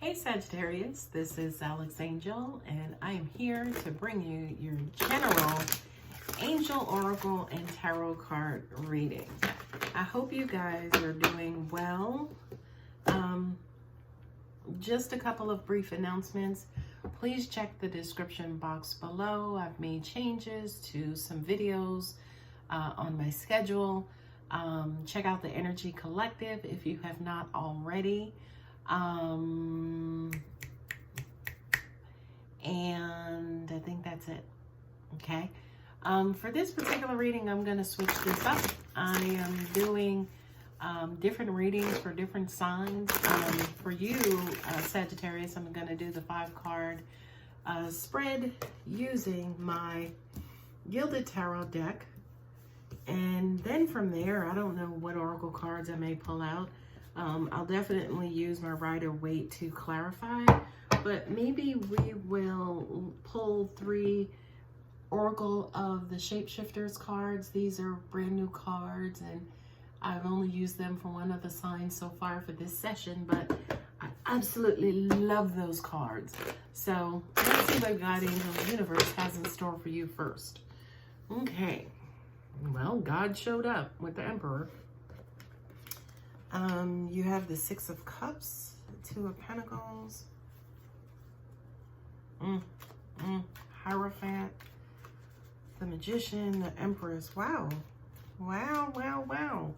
Hey Sagittarius, this is Alex Angel, and I am here to bring you your general angel, oracle, and tarot card reading. I hope you guys are doing well. Just a couple of brief announcements. Please check the description box below. I've made changes to some videos on my schedule. Check out the Energy Collective if you have not already. And I think that's it. Okay. For this particular reading, I'm going to switch this up. I am doing different readings for different signs. For you, Sagittarius, I'm going to do the 5-card spread using my Gilded Tarot deck. And then from there, I don't know what oracle cards I may pull out. I'll definitely use my Rider-Waite to clarify, but maybe we will pull 3 Oracle of the Shapeshifters cards. These are brand new cards, and I've only used them for one of the signs so far for this session, but I absolutely love those cards. So let's see what God, Angel, and Universe has in store for you first. Okay. Well, God showed up with the Emperor. You have the 6 of Cups, 2 of Pentacles, Hierophant, the Magician, the Empress. Wow. Wow, wow, wow.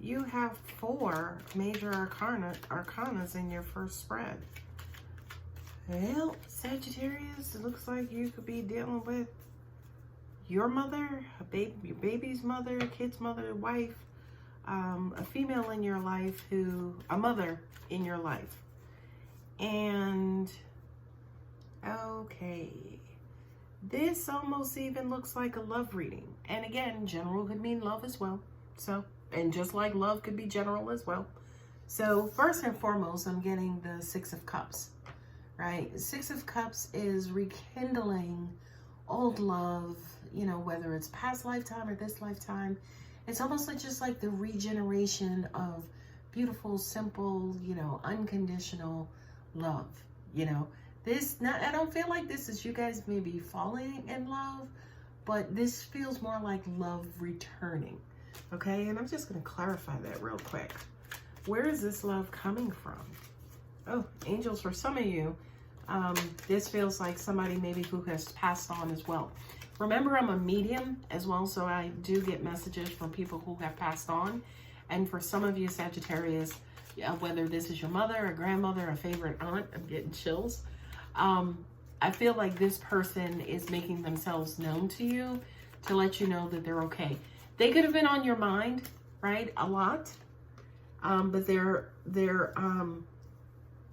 You have 4 major arcanas in your first spread. Well, Sagittarius, it looks like you could be dealing with your mother, your baby's mother, kid's mother, wife, a female in your life, a mother in your life. And okay, this almost even looks like a love reading. And again, general could mean love as well. So, and just like love could be general as well. So first and foremost, I'm getting the 6 of Cups, right? 6 of Cups is rekindling old love, you know, whether it's past lifetime or this lifetime. It's almost like just like the regeneration of beautiful, simple, you know, unconditional love. You know, I don't feel like this is you guys maybe falling in love, but this feels more like love returning. Okay, and I'm just going to clarify that real quick. Where is this love coming from? Oh, angels, for some of you, this feels like somebody maybe who has passed on as well. Remember, I'm a medium as well, so I do get messages from people who have passed on. And for some of you, Sagittarius, whether this is your mother, a grandmother, a favorite aunt, I'm getting chills. I feel like this person is making themselves known to you to let you know that they're okay. They could have been on your mind, right, a lot, but they're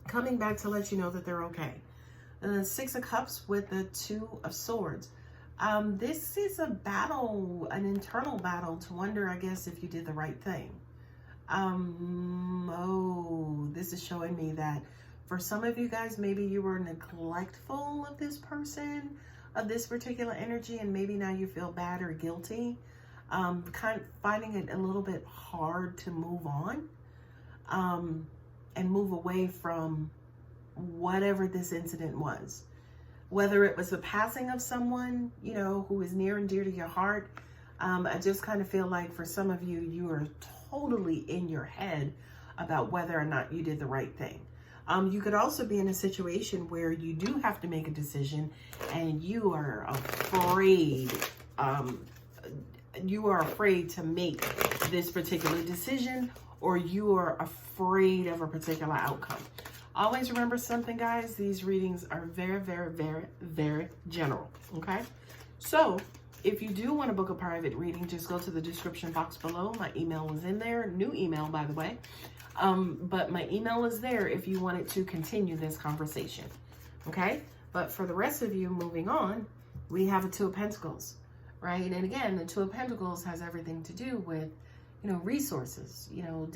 coming back to let you know that they're okay. And the 6 of Cups with the 2 of Swords. This is a battle, an internal battle to wonder, I guess, if you did the right thing. This is showing me that for some of you guys, maybe you were neglectful of this person, of this particular energy, and maybe now you feel bad or guilty. Kind of finding it a little bit hard to move on, and move away from whatever this incident was. Whether it was the passing of someone, you know, who is near and dear to your heart. I just kind of feel like for some of you, you are totally in your head about whether or not you did the right thing. You could also be in a situation where you do have to make a decision and you are afraid, to make this particular decision, or you are afraid of a particular outcome. Always remember something, guys. These readings are very, very, very, very general, okay? So if you do want to book a private reading, just go to the description box below. My email is in there. New email, by the way. But my email is there if you wanted to continue this conversation, okay? But for the rest of you, moving on, we have a 2 of Pentacles, right? And again, the 2 of Pentacles has everything to do with, you know, resources. You know,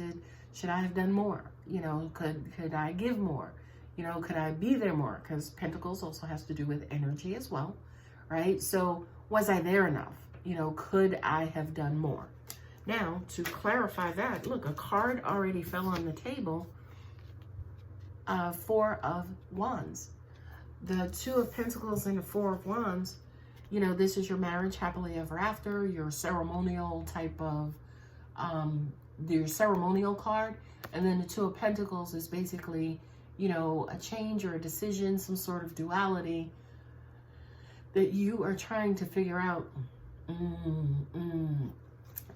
should I have done more? You know, could I give more? You know, could I be there more? Because Pentacles also has to do with energy as well, right? So was I there enough? You know, could I have done more? Now, to clarify that, look, a card already fell on the table Four of Wands. The Two of Pentacles and the Four of Wands, you know, this is your marriage happily ever after, your ceremonial type of, your ceremonial card. And then the Two of Pentacles is basically, you know, a change or a decision, some sort of duality that you are trying to figure out.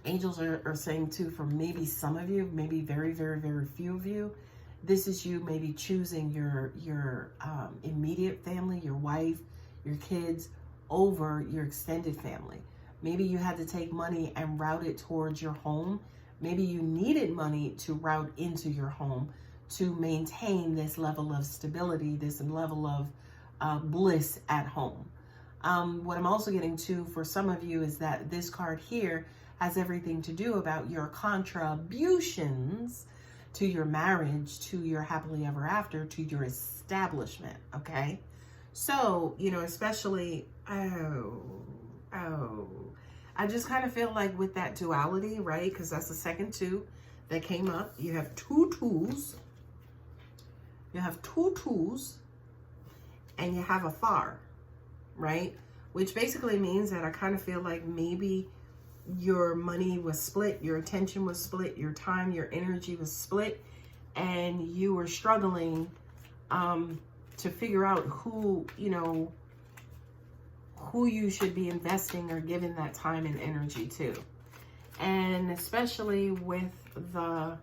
Angels are saying too, for maybe some of you, maybe very, very, very few of you, this is you maybe choosing your immediate family, your wife, your kids, over your extended family. Maybe you had to take money and route it towards your home. Maybe you needed money to route into your home to maintain this level of stability, this level of bliss at home. What I'm also getting to for some of you is that this card here has everything to do about your contributions to your marriage, to your happily ever after, to your establishment, okay? So, you know, especially, I just kind of feel like with that duality, right? Because that's the second two that came up. You have two twos. You have two twos. And you have a far, right? Which basically means that I kind of feel like maybe your money was split, your attention was split, your time, your energy was split, and you were struggling to figure out who, you know, who you should be investing or giving that time and energy to. And especially with the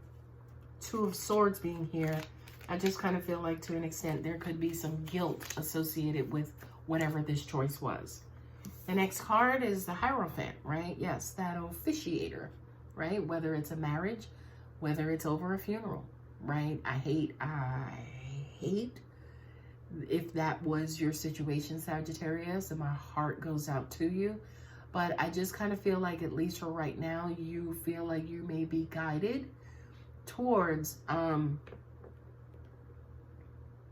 Two of Swords being here, I just kind of feel like to an extent there could be some guilt associated with whatever this choice was. The next card is the Hierophant, right? Yes, that officiator, right? Whether it's a marriage, whether it's over a funeral, right? I hate if that was your situation, Sagittarius, and my heart goes out to you. But I just kind of feel like, at least for right now, you feel like you may be guided towards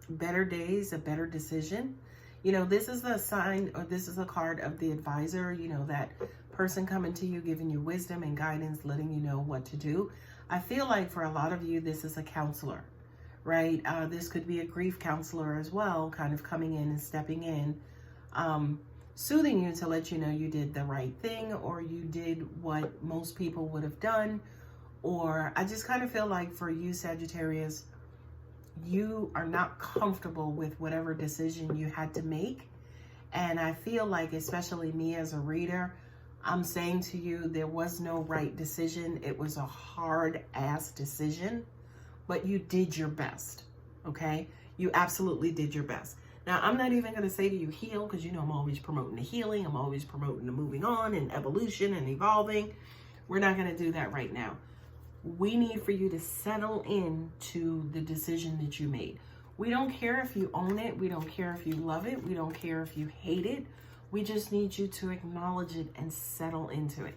better days, a better decision. You know, this is a sign, or this is a card of the advisor, you know, that person coming to you, giving you wisdom and guidance, letting you know what to do. I feel like for a lot of you, this is a counselor, right? This could be a grief counselor as well, kind of coming in and stepping in, soothing you to let you know you did the right thing, or you did what most people would have done. Or I just kind of feel like for you, Sagittarius, you are not comfortable with whatever decision you had to make. And I feel like, especially me as a reader, I'm saying to you, there was no right decision. It was a hard ass decision, but you did your best. Okay. You absolutely did your best. Now, I'm not even going to say to you heal, because you know I'm always promoting the healing. I'm always promoting the moving on and evolution and evolving. We're not going to do that right now. We need for you to settle into the decision that you made. We don't care if you own it. We don't care if you love it. We don't care if you hate it. We just need you to acknowledge it and settle into it.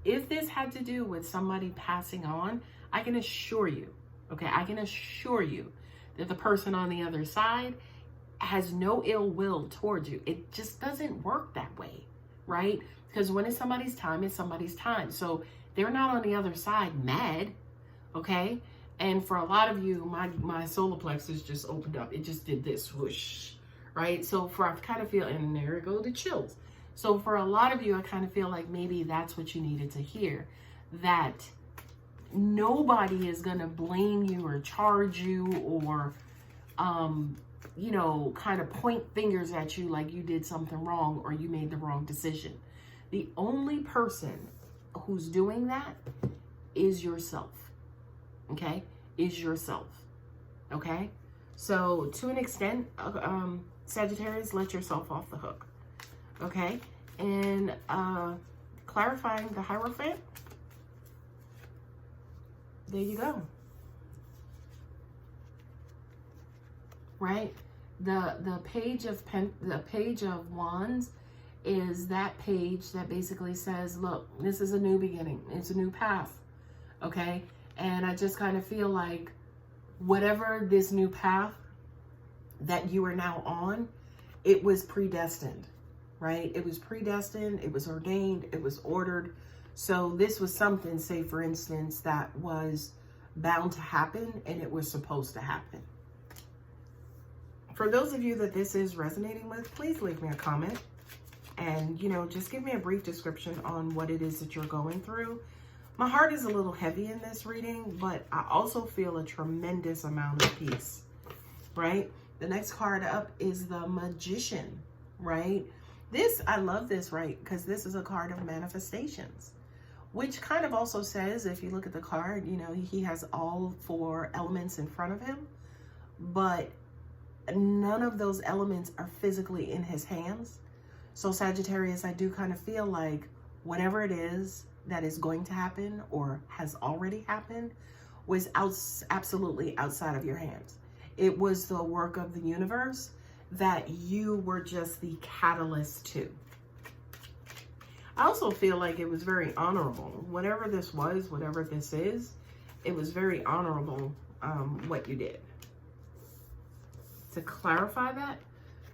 If this had to do with somebody passing on, I can assure you, okay, I can assure you that the person on the other side has no ill will towards you. It just doesn't work that way, right? Because when it's somebody's time, it's somebody's time. So they're not on the other side mad, okay? And for a lot of you, my solar plexus just opened up. It just did this, whoosh, right? So I kind of feel, and there go the chills. So for a lot of you, I kind of feel like maybe that's what you needed to hear, that nobody is going to blame you or charge you or, you know, kind of point fingers at you like you did something wrong or you made the wrong decision. The only person who's doing that is yourself, okay? Is yourself, okay? So to an extent, Sagittarius, let yourself off the hook, okay? And clarifying the Hierophant, there you go, right? The page of Wands is that page that basically says, look, this is a new beginning. It's a new path, okay? And I just kind of feel like whatever this new path that you are now on, it was predestined, right? It was predestined, it was ordained, it was ordered. So this was something, say for instance, that was bound to happen and it was supposed to happen, For those of you that this is resonating with, please leave me a comment. And, you know, just give me a brief description on what it is that you're going through. My heart is a little heavy in this reading, but I also feel a tremendous amount of peace, right? The next card up is the Magician, right? This, I love this, right? Because this is a card of manifestations, which kind of also says, if you look at the card, you know, he has all 4 elements in front of him, but none of those elements are physically in his hands. So Sagittarius, I do kind of feel like whatever it is that is going to happen or has already happened was absolutely outside of your hands. It was the work of the universe that you were just the catalyst to. I also feel like it was very honorable. Whatever this was, whatever this is, it was very honorable what you did. To clarify that,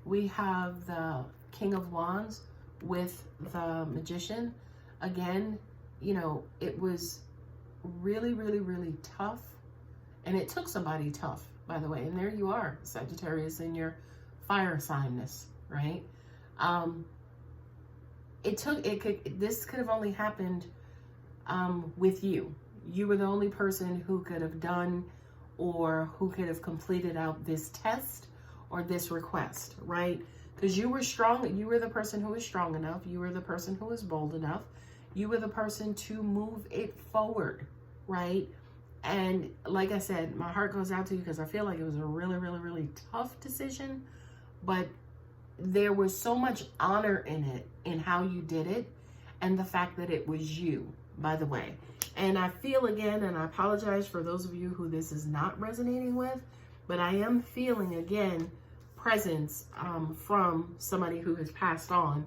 we have the King of Wands with the Magician. Again, you know, it was really, really, really tough. And it took somebody tough, by the way. And there you are, Sagittarius, in your fire signness, right? This could have only happened with you. You were the only person who could have done or who could have completed out this test or this request, right? Because you were strong. You were the person who was strong enough. You were the person who was bold enough. You were the person to move it forward, right? And like I said, my heart goes out to you because I feel like it was a really, really, really tough decision. But there was so much honor in it, in how you did it, and the fact that it was you, by the way. And I feel again, and I apologize for those of you who this is not resonating with, but I am feeling again presence from somebody who has passed on.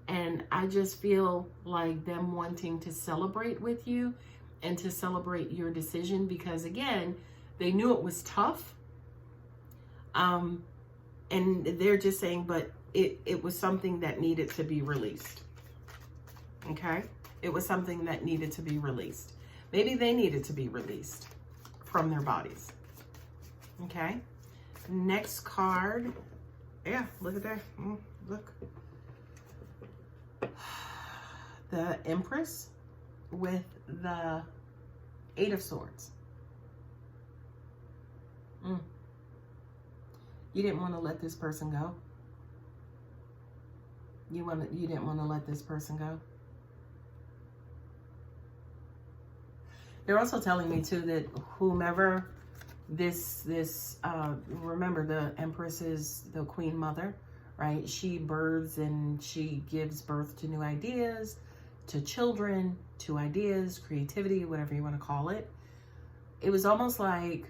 And I just feel like them wanting to celebrate with you and to celebrate your decision because, again, they knew it was tough. And they're just saying, but it was something that needed to be released. Okay? It was something that needed to be released. Maybe they needed to be released from their bodies. Okay? Next card. Yeah, look at that. Look. The Empress with the 8 of Swords. You didn't want to let this person go. You didn't want to let this person go. They're also telling me too that whomever remember the Empress is the Queen Mother, right? She births and she gives birth to new ideas, to children, to ideas, creativity, whatever you want to call it. It was almost like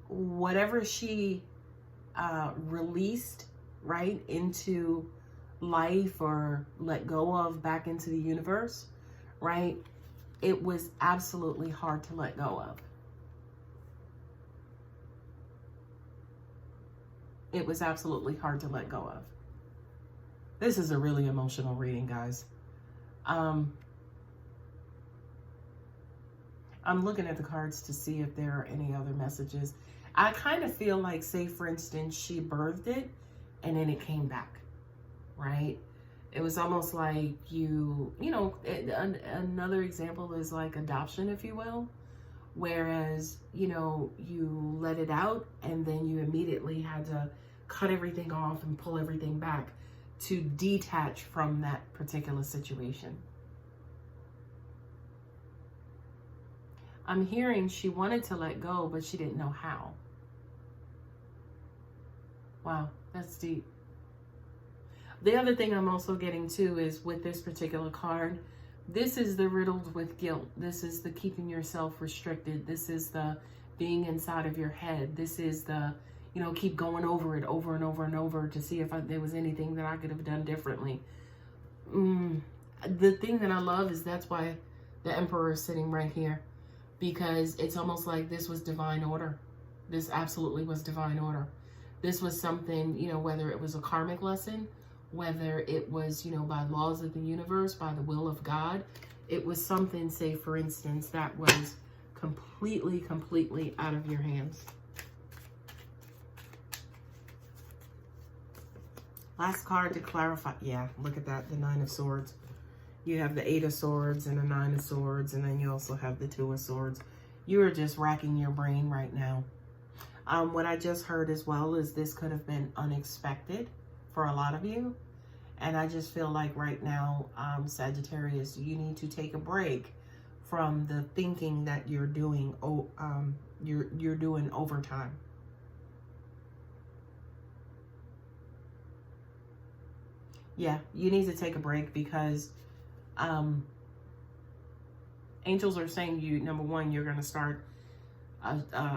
whatever she released, right, into life or let go of back into the universe, right? It was absolutely hard to let go of. It was absolutely hard to let go of. This is a really emotional reading, guys. I'm looking at the cards to see if there are any other messages. I kind of feel like, say, for instance, she birthed it and then it came back, right? It was almost like you know, another example is like adoption, if you will. Whereas, you know, you let it out and then you immediately had to cut everything off and pull everything back to detach from that particular situation. I'm hearing she wanted to let go, but she didn't know how. Wow, that's deep. The other thing I'm also getting to is with this particular card, this is the riddled with guilt. This is the keeping yourself restricted. This is the being inside of your head. This is the, you know, keep going over it over and over and over to see if there was anything that I could have done differently. The thing that I love is that's why the Emperor is sitting right here, because it's almost like this was divine order. This absolutely was divine order. This was something, you know, whether it was a karmic lesson, whether it was, you know, by laws of the universe, by the will of God, it was something, say, for instance, that was completely out of your hands. Last card to clarify. Yeah, look at that, the Nine of Swords. You have the Eight of Swords and the Nine of Swords, and then you also have the Two of Swords. You are just racking your brain right now. What I just heard as well is this could have been unexpected for a lot of you. And I just feel like right now, Sagittarius, you need to take a break from the thinking that you're doing. You're doing overtime. Yeah, you need to take a break because angels are saying you, number one, you're going to start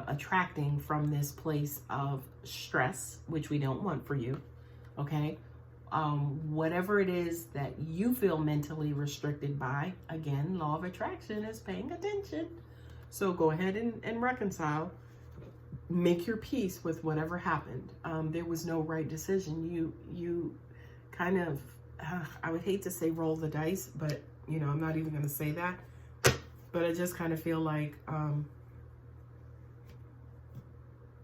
attracting from this place of stress, which we don't want for you. Okay. Whatever it is that you feel mentally restricted by, again, law of attraction is paying attention. So go ahead and reconcile. Make your peace with whatever happened. There was no right decision. You kind of, I would hate to say roll the dice, but, you know, I'm not even going to say that. But I just kind of feel like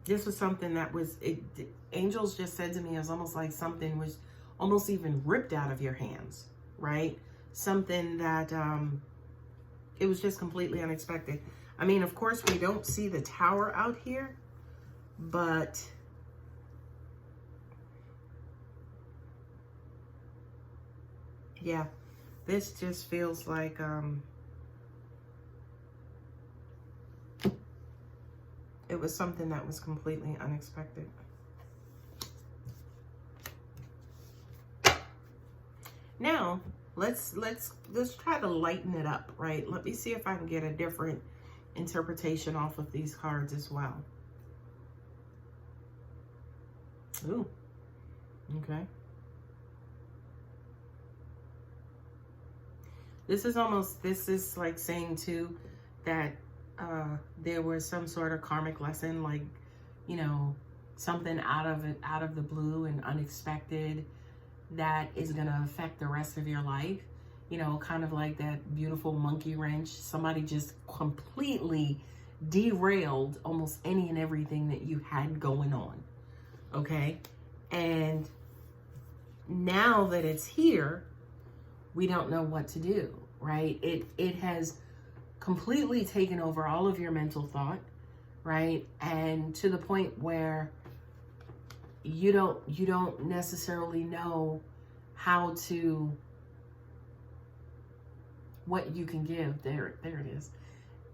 this was something that was, angels just said to me, it was almost like something was almost even ripped out of your hands, right? Something that, it was just completely unexpected. I mean, of course, we don't see the tower out here, but yeah, this just feels like, it was something that was completely unexpected. Now, let's try to lighten it up, right? Let me see if I can get a different interpretation off of these cards as well. Ooh, okay. This is like saying too that there was some sort of karmic lesson, like, you know, something out of the blue and unexpected that is going to affect the rest of your life. You know, kind of like that beautiful monkey wrench. Somebody just completely derailed almost any and everything that you had going on. Okay. And now that it's here, we don't know what to do, right? It has completely taken over all of your mental thought, right? And to the point where you don't necessarily know how to, what you can give. There it is.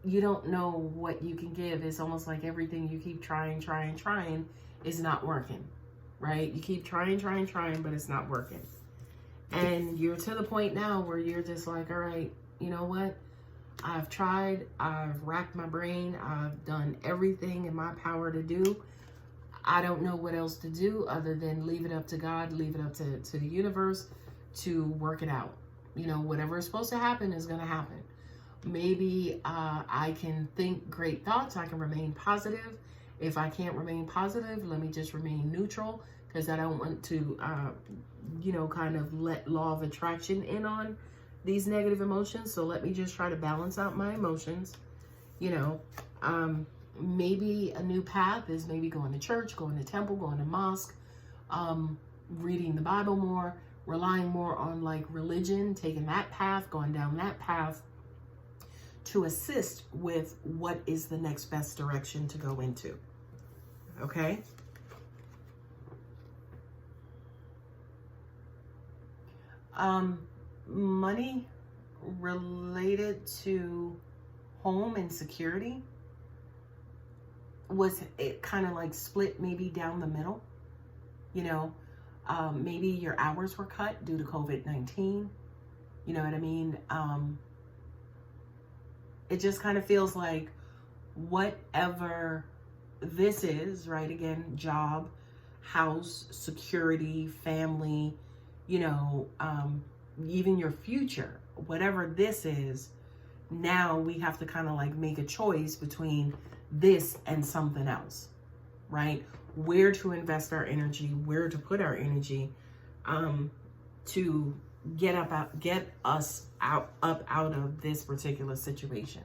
You don't know what you can give. It's almost like everything you keep trying is not working, right? You keep trying, but it's not working. And you're to the point now where you're just like, all right, you know what? I've tried, I've racked my brain, I've done everything in my power to do. I don't know what else to do other than leave it up to God, leave it up to the universe to work it out. You know, whatever is supposed to happen is going to happen. Maybe I can think great thoughts. I can remain positive. If I can't remain positive, let me just remain neutral, because I don't want to, you know, kind of let law of attraction in on these negative emotions. So let me just try to balance out my emotions. You know, maybe a new path is maybe going to church, going to temple, going to mosque, reading the Bible more, relying more on like religion, taking that path, going down that path to assist with what is the next best direction to go into. Okay. Money related to home and security, was it kind of like split maybe down the middle? You know, maybe your hours were cut due to COVID-19. You know what I mean? It just kind of feels like whatever this is, right? Again, job, house, security, family, you know, even your future, whatever this is, now we have to kind of like make a choice between this and something else, right? Where to invest our energy, where to put our energy, to get us up out of this particular situation,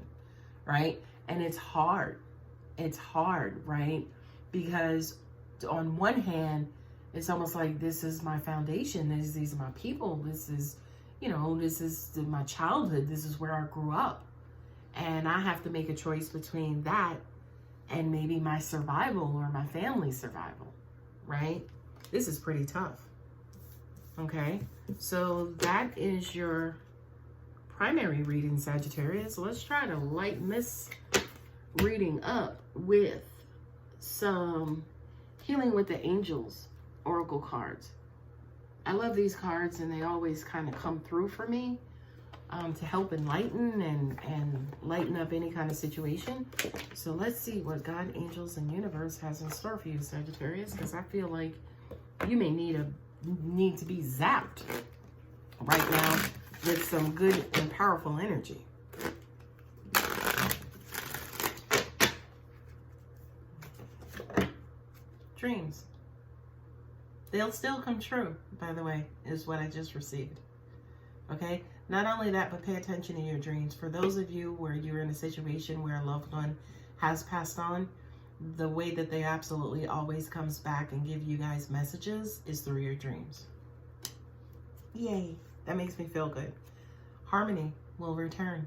right? And it's hard, right? Because on one hand, It's almost like this is my foundation. These are my people. This is, this is my childhood. This is where I grew up. And I have to make a choice between that and maybe my survival or my family's survival, right? This is pretty tough. Okay, so that is your primary reading, Sagittarius. Let's try to lighten this reading up with some Healing with the Angels Oracle cards. I love these cards, and they always kind of come through for me to help enlighten and lighten up any kind of situation. So let's see what God, angels, and universe has in store for you, Sagittarius, because I feel like you may need to be zapped right now with some good and powerful energy. Dreams. They'll still come true, by the way, is what I just received. Okay? Not only that, but pay attention to your dreams. For those of you where you're in a situation where a loved one has passed on, the way that they absolutely always comes back and give you guys messages is through your dreams. Yay. That makes me feel good. Harmony will return.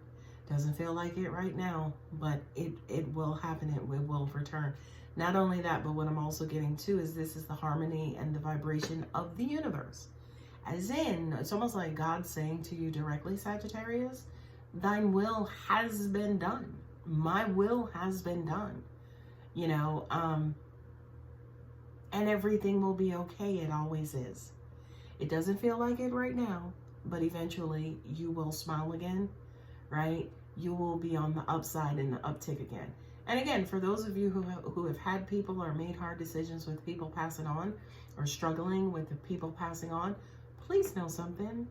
Doesn't feel like it right now, but it will happen. It will return. Not only that, but what I'm also getting to is this is the harmony and the vibration of the universe. As in, it's almost like God saying to you directly, Sagittarius, thine will has been done. My will has been done. And everything will be okay. It always is. It doesn't feel like it right now, but eventually you will smile again, right? You will be on the upside and the uptick again. And again, for those of you who have had people or made hard decisions with people passing on or struggling with the people passing on, please know something,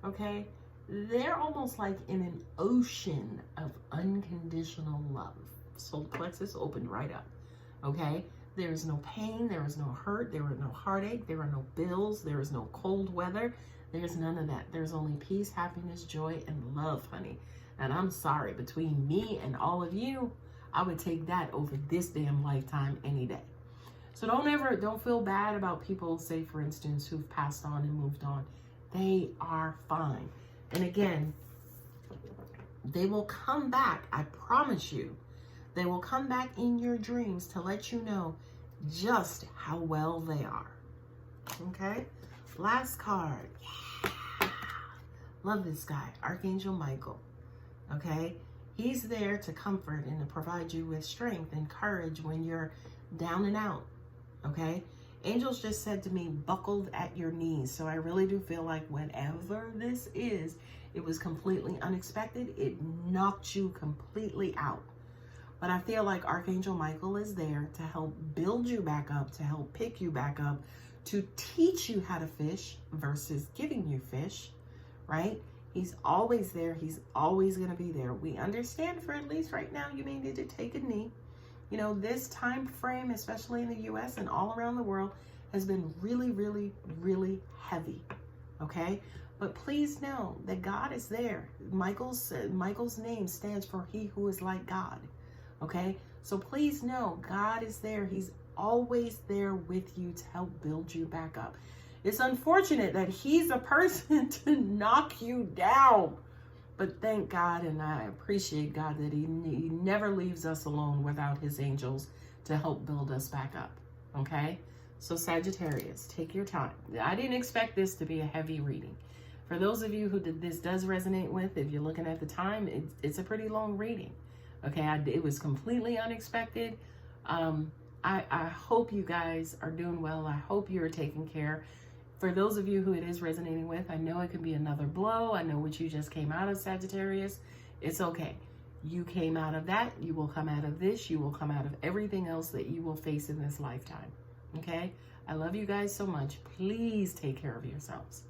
okay? They're almost like in an ocean of unconditional love. Solar plexus opened right up, okay? There is no pain, there is no hurt, there is no heartache, there are no bills, there is no cold weather. There's none of that. There's only peace, happiness, joy, and love, honey. And I'm sorry, between me and all of you, I would take that over this damn lifetime any day. So don't feel bad about people, say for instance, who've passed on and moved on. They are fine. And again, they will come back. I promise you. They will come back in your dreams to let you know just how well they are. Okay? Last card. Yeah. Love this guy. Archangel Michael. Okay? He's there to comfort and to provide you with strength and courage when you're down and out. Okay? Angels just said to me, buckled at your knees. So I really do feel like whatever this is, it was completely unexpected. It knocked you completely out. But I feel like Archangel Michael is there to help build you back up, to help pick you back up, to teach you how to fish versus giving you fish, right? He's always there. He's always going to be there. We understand for at least right now, you may need to take a knee. This time frame, especially in the U.S. and all around the world, has been really, really, really heavy, okay? But please know that God is there. Michael's name stands for he who is like God, okay? So please know God is there. He's always there with you to help build you back up. It's unfortunate that he's a person to knock you down. But thank God, and I appreciate God that he never leaves us alone without his angels to help build us back up, okay? So Sagittarius, take your time. I didn't expect this to be a heavy reading. For those of you who this does resonate with, if you're looking at the time, it's a pretty long reading, okay? It was completely unexpected. I hope you guys are doing well. I hope you're taking care. For those of you who it is resonating with, I know it could be another blow. I know what you just came out of, Sagittarius. It's okay. You came out of that. You will come out of this. You will come out of everything else that you will face in this lifetime. Okay? I love you guys so much. Please take care of yourselves.